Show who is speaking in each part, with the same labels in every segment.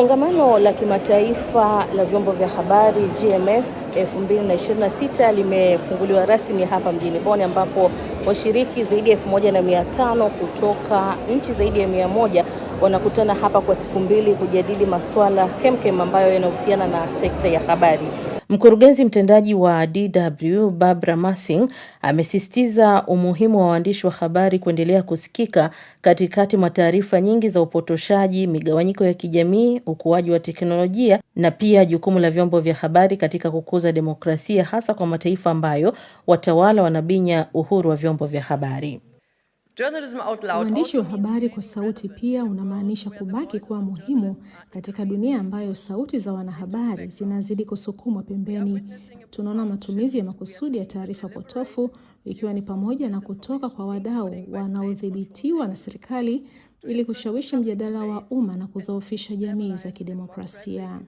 Speaker 1: Kongamano la kimataifa la vyombo vya habari GMF 2026 limefunguliwa rasmi hapa mjini Bonn, ambapo washiriki zaidi ya 1500 kutoka nchi zaidi ya 100 wanakutana hapa kwa siku mbili kujadili masuala kemkem ambayo yanahusiana na sekta ya habari. Mkurugenzi mtendaji wa DW Barbara Massing amesisitiza umuhimu wa waandishi wa habari kuendelea kusikika katikati mwa taarifa nyingi za upotoshaji, migawanyiko ya kijamii, ukuaji wa teknolojia na pia jukumu la vyombo vya habari katika kukuza demokrasia, hasa kwa mataifa ambayo watawala wanabinya uhuru wa vyombo vya habari.
Speaker 2: Uandishi wa habari kwa sauti pia unamaanisha kubaki kuwa muhimu katika dunia ambayo sauti za wanahabari zinazidi kusukumwa pembeni. Tunaona matumizi ya makusudi ya taarifa potofu, ikiwa ni pamoja na kutoka kwa wadau wanaodhibitiwa na serikali ili kushawishi mjadala wa umma na kudhoofisha jamii za kidemokrasia.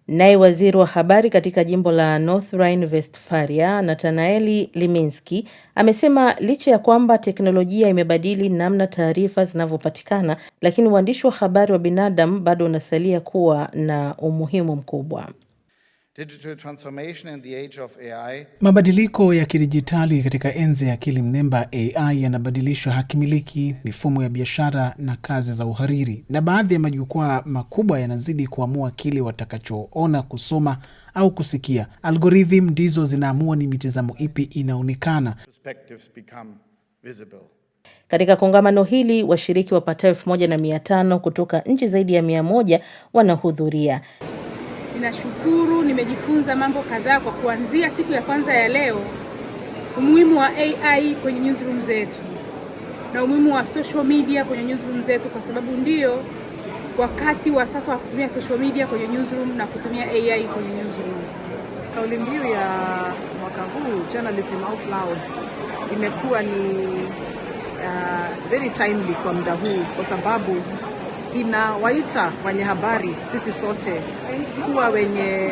Speaker 1: Naye waziri wa habari katika jimbo la North Rhine-Westphalia, Nathanael Liminski, amesema licha ya kwamba teknolojia imebadili namna taarifa zinavyopatikana, lakini uandishi wa habari wa binadamu bado unasalia kuwa na umuhimu mkubwa.
Speaker 3: Mabadiliko ya kidijitali katika enzi ya akili mnemba AI yanabadilisha hakimiliki, mifumo ya biashara na kazi za uhariri, na baadhi ya majukwaa makubwa yanazidi kuamua kile watakachoona, kusoma au kusikia. Algorithm ndizo zinaamua ni mitazamo ipi inaonekana.
Speaker 1: Katika kongamano hili, washiriki wapatao 1500 kutoka nchi zaidi ya 100 wanahudhuria.
Speaker 4: Ninashukuru, nimejifunza mambo kadhaa kwa kuanzia siku ya kwanza ya leo, umuhimu wa AI kwenye newsroom zetu na umuhimu wa social media kwenye newsroom zetu, kwa sababu ndio wakati wa sasa wa kutumia social media kwenye newsroom na kutumia AI kwenye newsroom.
Speaker 5: Kauli mbiu ya mwaka huu, Journalism Out Loud, imekuwa ni very timely kwa muda huu, kwa sababu inawaita wenye habari sisi sote kuwa wenye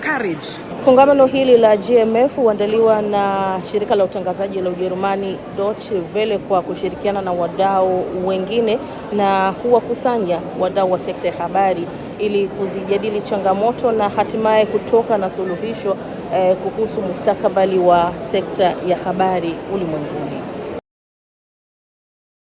Speaker 5: courage.
Speaker 1: Kongamano hili la GMF huandaliwa na shirika la utangazaji la Ujerumani Deutsche Welle kwa kushirikiana na wadau wengine, na huwakusanya wadau wa sekta ya habari ili kuzijadili changamoto na hatimaye kutoka na suluhisho kuhusu mustakabali wa sekta ya habari ulimwenguni.